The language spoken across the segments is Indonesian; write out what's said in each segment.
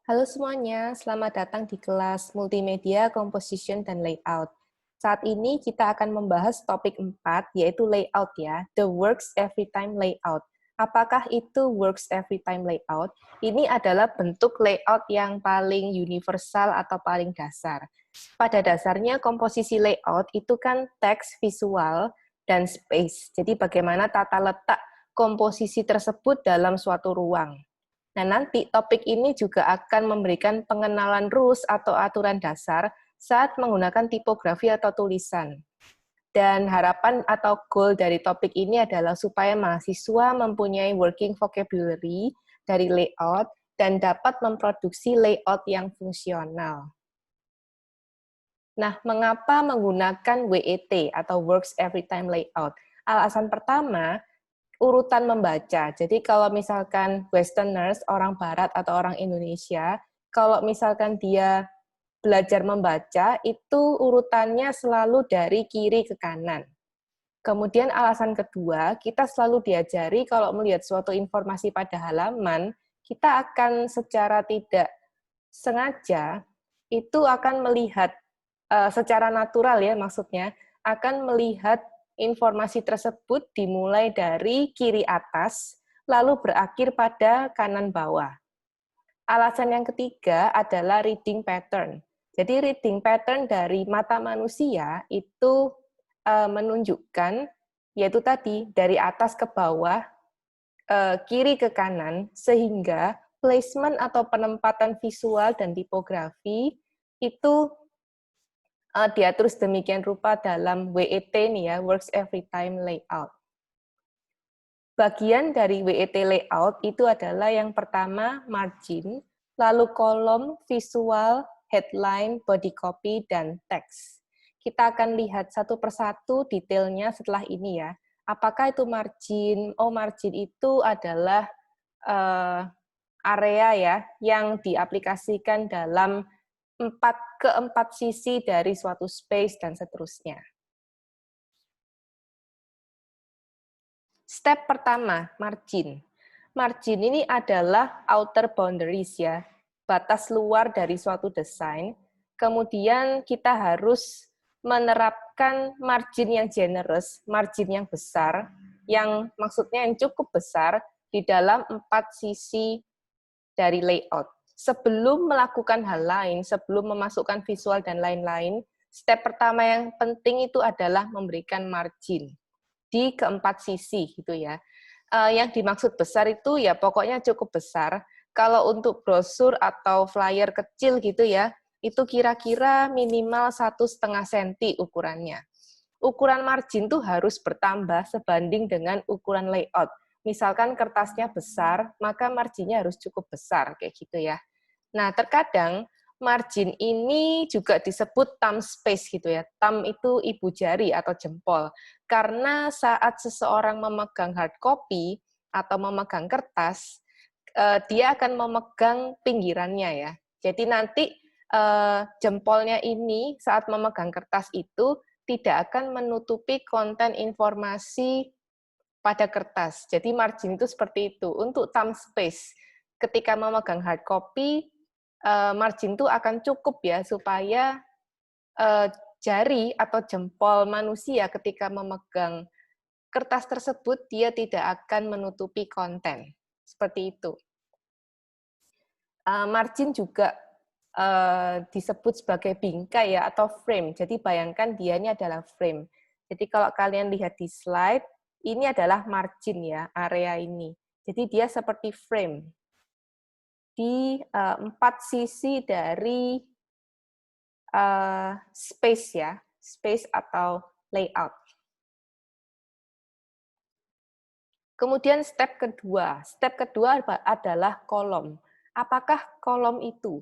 Halo semuanya, selamat datang di kelas Multimedia, Composition, dan Layout. Saat ini kita akan membahas topik 4, yaitu layout ya, the works every time layout. Apakah itu works every time layout? Ini adalah bentuk layout yang paling universal atau paling dasar. Pada dasarnya komposisi layout itu kan teks, visual, dan space. Jadi bagaimana tata letak komposisi tersebut dalam suatu ruang. Nah, nanti topik ini juga akan memberikan pengenalan rules atau aturan dasar saat menggunakan tipografi atau tulisan. Dan harapan atau goal dari topik ini adalah supaya mahasiswa mempunyai working vocabulary dari layout dan dapat memproduksi layout yang fungsional. Nah, mengapa menggunakan WET atau Works Every Time Layout? Alasan pertama, urutan membaca. Jadi kalau misalkan Westerners, orang Barat atau orang Indonesia, kalau misalkan dia belajar membaca, itu urutannya selalu dari kiri ke kanan. Kemudian alasan kedua, kita selalu diajari kalau melihat suatu informasi pada halaman, kita akan secara tidak sengaja itu akan melihat secara natural ya maksudnya, akan melihat informasi tersebut dimulai dari kiri atas, lalu berakhir pada kanan bawah. Alasan yang ketiga adalah reading pattern. Jadi reading pattern dari mata manusia itu menunjukkan, yaitu tadi, dari atas ke bawah, kiri ke kanan, sehingga placement atau penempatan visual dan tipografi itu diatur sedemikian rupa dalam WET nih ya, Works Every Time Layout. Bagian dari WET Layout itu adalah yang pertama margin, lalu kolom, visual, headline, body copy, dan teks. Kita akan lihat satu persatu detailnya setelah ini ya. Apakah itu margin? Oh, margin itu adalah area ya yang diaplikasikan dalam keempat sisi dari suatu space dan seterusnya. Step pertama, margin. Margin ini adalah outer boundaries ya, batas luar dari suatu desain. Kemudian kita harus menerapkan margin yang generous, margin yang besar, yang maksudnya yang cukup besar di dalam 4 sisi dari layout. Sebelum melakukan hal lain, sebelum memasukkan visual dan lain-lain, step pertama yang penting itu adalah memberikan margin di keempat sisi gitu ya. Yang dimaksud besar itu ya pokoknya cukup besar. Kalau untuk brosur atau flyer kecil gitu ya, itu kira-kira minimal 1,5 cm ukurannya. Ukuran margin tuh harus bertambah sebanding dengan ukuran layout. Misalkan kertasnya besar, maka marginnya harus cukup besar kayak gitu ya. Nah, terkadang margin ini juga disebut thumb space gitu ya. Thumb itu ibu jari atau jempol. Karena saat seseorang memegang hard copy atau memegang kertas, dia akan memegang pinggirannya ya. Jadi nanti jempolnya ini saat memegang kertas itu tidak akan menutupi konten informasi pada kertas. Jadi margin itu seperti itu. Untuk thumb space, ketika memegang hard copy, margin itu akan cukup ya supaya jari atau jempol manusia ketika memegang kertas tersebut dia tidak akan menutupi konten. Seperti itu. Margin juga disebut sebagai bingkai ya atau frame. Jadi bayangkan dia ini adalah frame. Jadi kalau kalian lihat di slide, ini adalah margin ya, area ini. Jadi dia seperti frame di 4 sisi dari space ya, space atau layout. Kemudian step kedua adalah kolom. Apakah kolom itu?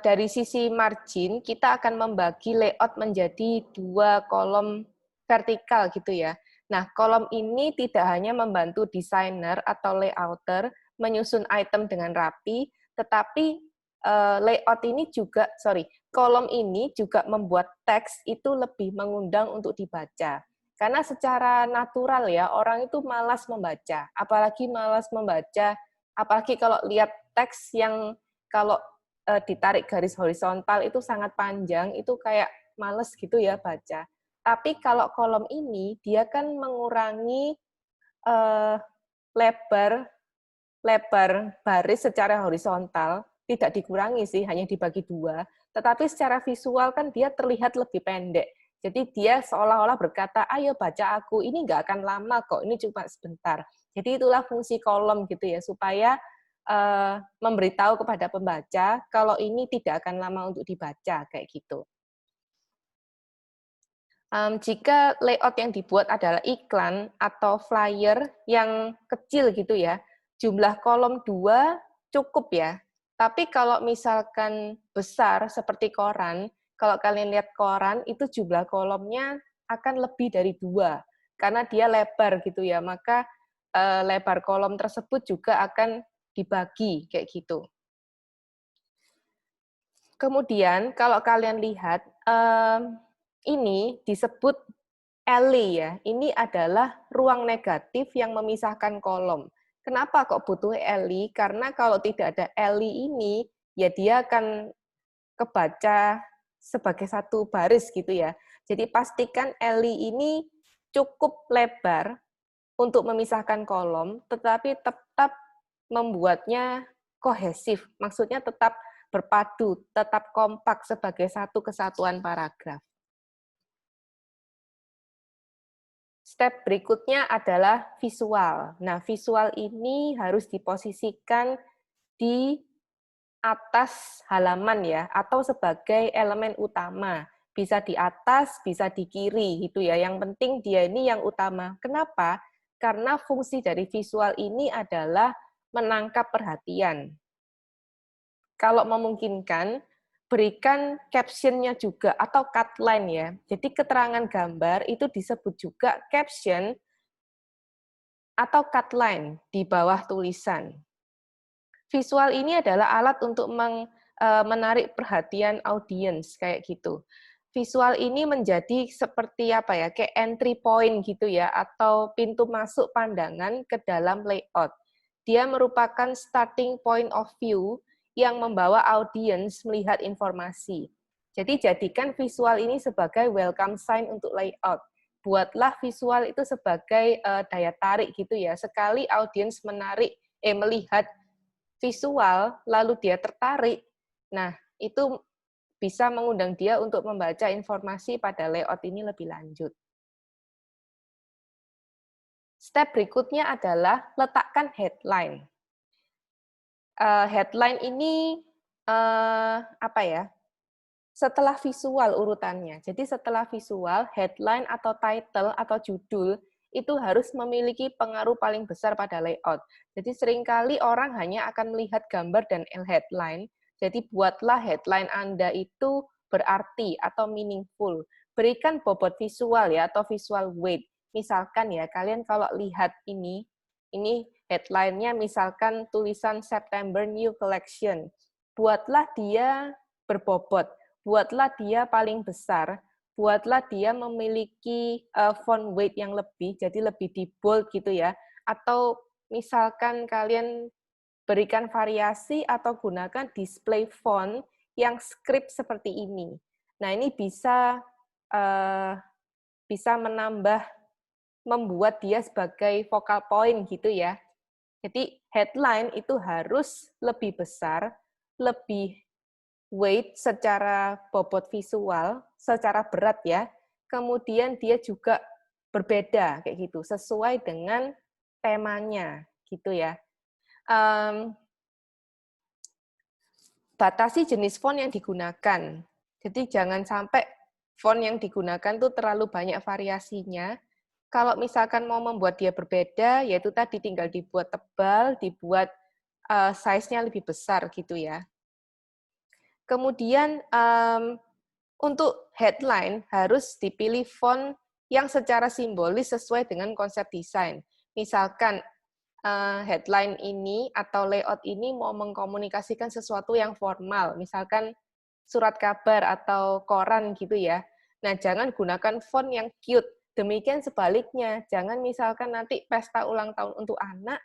Dari sisi margin, kita akan membagi layout menjadi 2 kolom vertikal gitu ya. Nah, kolom ini tidak hanya membantu desainer atau layouter menyusun item dengan rapi, tetapi kolom ini juga membuat teks itu lebih mengundang untuk dibaca. Karena secara natural ya, orang itu malas membaca, apalagi malas membaca, apalagi kalau lihat teks yang kalau ditarik garis horizontal itu sangat panjang, itu kayak males gitu ya baca. Tapi kalau kolom ini, dia kan mengurangi lebar baris secara horizontal, tidak dikurangi sih, hanya dibagi dua. Tetapi secara visual kan dia terlihat lebih pendek. Jadi dia seolah-olah berkata, ayo baca aku, ini nggak akan lama kok, ini cuma sebentar. Jadi itulah fungsi kolom gitu ya, supaya memberitahu kepada pembaca kalau ini tidak akan lama untuk dibaca, kayak gitu. Jika layout yang dibuat adalah iklan atau flyer yang kecil gitu ya, jumlah kolom 2 cukup ya. Tapi kalau misalkan besar seperti koran, kalau kalian lihat koran itu jumlah kolomnya akan lebih dari 2 karena dia lebar gitu ya. Maka lebar kolom tersebut juga akan dibagi kayak gitu. Kemudian kalau kalian lihat ini disebut alley ya. Ini adalah ruang negatif yang memisahkan kolom. Kenapa kok butuh alley? Karena kalau tidak ada alley ini, ya dia akan kebaca sebagai satu baris gitu ya. Jadi pastikan alley ini cukup lebar untuk memisahkan kolom, tetapi tetap membuatnya kohesif. Maksudnya tetap berpadu, tetap kompak sebagai satu kesatuan paragraf. Step berikutnya adalah visual. Nah, visual ini harus diposisikan di atas halaman ya, atau sebagai elemen utama. Bisa di atas, bisa di kiri gitu ya. Yang penting dia ini yang utama. Kenapa? Karena fungsi dari visual ini adalah menangkap perhatian. Kalau memungkinkan, berikan caption-nya juga atau cutline ya. Jadi keterangan gambar itu disebut juga caption atau cutline di bawah tulisan. Visual ini adalah alat untuk menarik perhatian audiens kayak gitu. Visual ini menjadi seperti apa ya, kayak entry point gitu ya, atau pintu masuk pandangan ke dalam layout. Dia merupakan starting point of view yang membawa audiens melihat informasi. Jadi jadikan visual ini sebagai welcome sign untuk layout. Buatlah visual itu sebagai daya tarik gitu ya. Sekali audiens melihat visual, lalu dia tertarik, nah itu bisa mengundang dia untuk membaca informasi pada layout ini lebih lanjut. Step berikutnya adalah letakkan headline. Headline ini apa ya? Setelah visual urutannya. Jadi setelah visual, headline atau title atau judul itu harus memiliki pengaruh paling besar pada layout. Jadi seringkali orang hanya akan melihat gambar dan headline. Jadi buatlah headline Anda itu berarti atau meaningful. Berikan bobot visual ya atau visual weight. Misalkan ya, kalian kalau lihat ini headline-nya misalkan tulisan September New Collection. Buatlah dia berbobot, buatlah dia paling besar, buatlah dia memiliki font weight yang lebih, jadi lebih di bold gitu ya. Atau misalkan kalian berikan variasi atau gunakan display font yang script seperti ini. Nah, ini bisa membuat dia sebagai focal point gitu ya. Jadi headline itu harus lebih besar, lebih weight secara bobot visual, secara berat ya. Kemudian dia juga berbeda kayak gitu, sesuai dengan temanya gitu ya. Batasi jenis font yang digunakan. Jadi jangan sampai font yang digunakan tuh terlalu banyak variasinya. Kalau misalkan mau membuat dia berbeda, yaitu tadi tinggal dibuat tebal, dibuat size-nya lebih besar gitu ya. Kemudian untuk headline harus dipilih font yang secara simbolis sesuai dengan konsep desain. Misalkan headline ini atau layout ini mau mengkomunikasikan sesuatu yang formal, misalkan surat kabar atau koran gitu ya. Nah, jangan gunakan font yang cute. Demikian sebaliknya, jangan misalkan nanti pesta ulang tahun untuk anak,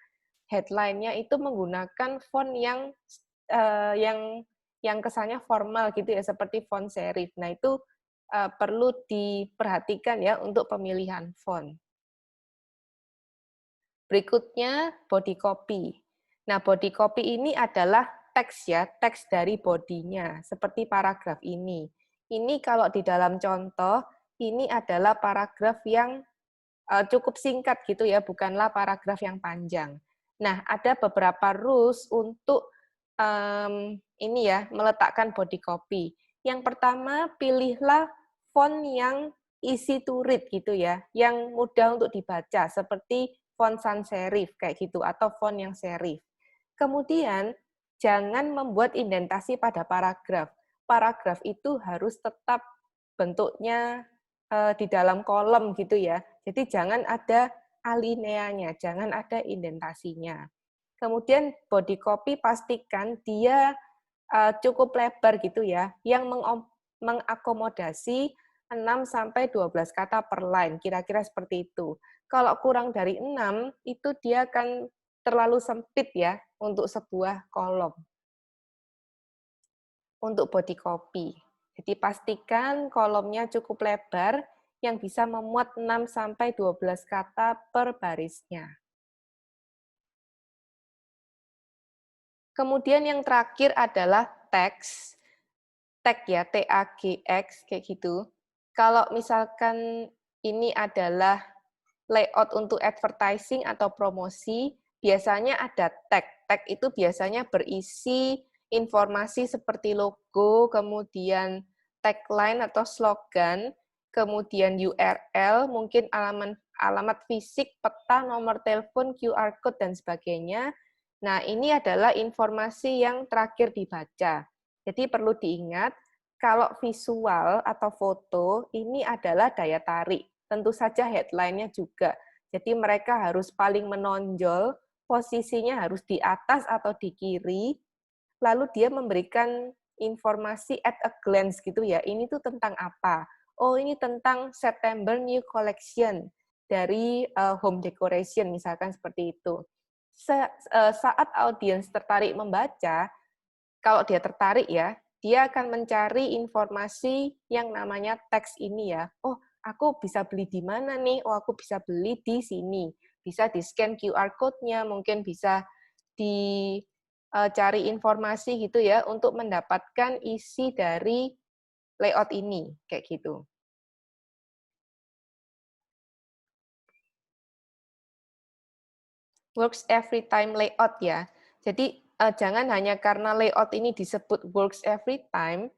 headline-nya itu menggunakan font yang yang kesannya formal gitu ya, seperti font serif. Nah, itu perlu diperhatikan ya untuk pemilihan font. Berikutnya body copy. Nah, body copy ini adalah teks ya, teks dari bodinya, seperti paragraf ini. Ini kalau di dalam contoh, ini adalah paragraf yang cukup singkat gitu ya, bukanlah paragraf yang panjang. Nah, ada beberapa rules untuk ini ya, meletakkan body copy. Yang pertama, pilihlah font yang easy to read gitu ya, yang mudah untuk dibaca, seperti font sans serif kayak gitu, atau font yang serif. Kemudian, jangan membuat indentasi pada paragraf. Paragraf itu harus tetap bentuknya di dalam kolom gitu ya. Jadi jangan ada alineanya, jangan ada indentasinya. Kemudian body copy pastikan dia cukup lebar gitu ya, yang mengakomodasi 6-12 kata per line, kira-kira seperti itu. Kalau kurang dari 6, itu dia akan terlalu sempit ya untuk sebuah kolom. Untuk body copy. Jadi pastikan kolomnya cukup lebar yang bisa memuat 6-12 kata per barisnya. Kemudian yang terakhir adalah teks. Tag ya, T-A-G-X, kayak gitu. Kalau misalkan ini adalah layout untuk advertising atau promosi, biasanya ada tag. Tag itu biasanya berisi informasi seperti logo, kemudian tagline atau slogan, kemudian URL, mungkin alamat fisik, peta, nomor telepon, QR code, dan sebagainya. Nah, ini adalah informasi yang terakhir dibaca. Jadi perlu diingat, kalau visual atau foto, ini adalah daya tarik. Tentu saja headline-nya juga. Jadi mereka harus paling menonjol, posisinya harus di atas atau di kiri, lalu dia memberikan informasi at a glance gitu ya, ini tuh tentang apa? Oh, ini tentang September New Collection dari home decoration, misalkan seperti itu. Saat audiens tertarik membaca, kalau dia tertarik ya, dia akan mencari informasi yang namanya teks ini ya. Oh, aku bisa beli di mana nih? Oh, aku bisa beli di sini. Bisa di-scan QR code-nya, mungkin bisa dicari informasi gitu ya untuk mendapatkan isi dari layout ini, kayak gitu. Works every time layout ya. Jadi jangan hanya karena layout ini disebut works every time,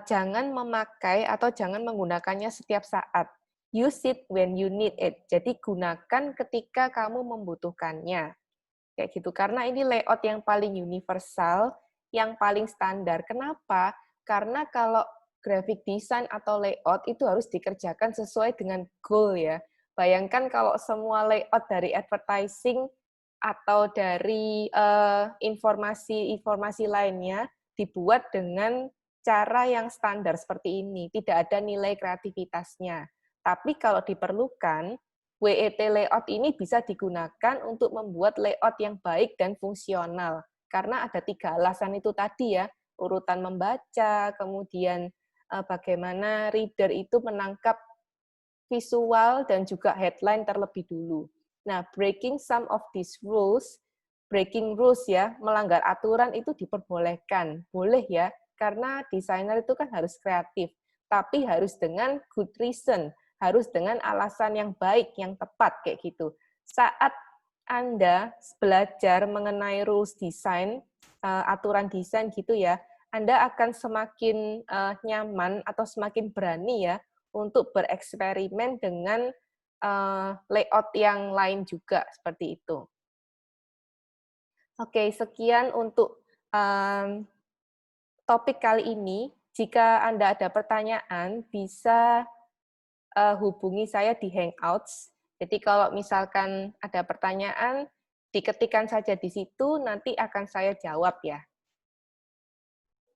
jangan memakai atau jangan menggunakannya setiap saat. Use it when you need it. Jadi gunakan ketika kamu membutuhkannya. Kayak gitu. Karena ini layout yang paling universal, yang paling standar. Kenapa? Karena kalau graphic design atau layout itu harus dikerjakan sesuai dengan goal ya. Bayangkan kalau semua layout dari advertising atau dari informasi-informasi lainnya dibuat dengan cara yang standar seperti ini, tidak ada nilai kreativitasnya. Tapi kalau diperlukan, WET layout ini bisa digunakan untuk membuat layout yang baik dan fungsional. Karena ada 3 alasan itu tadi ya, urutan membaca, kemudian bagaimana reader itu menangkap visual dan juga headline terlebih dulu. Nah, breaking some of these rules, breaking rules ya, melanggar aturan itu diperbolehkan. Boleh ya, karena desainer itu kan harus kreatif, tapi harus dengan good reason, harus dengan alasan yang baik, yang tepat, kayak gitu. Saat Anda belajar mengenai rules design, aturan desain gitu ya, Anda akan semakin nyaman atau semakin berani ya untuk bereksperimen dengan layout yang lain juga, seperti itu. Oke, sekian untuk topik kali ini. Jika Anda ada pertanyaan, bisa hubungi saya di Hangouts. Jadi kalau misalkan ada pertanyaan, diketikkan saja di situ, nanti akan saya jawab ya.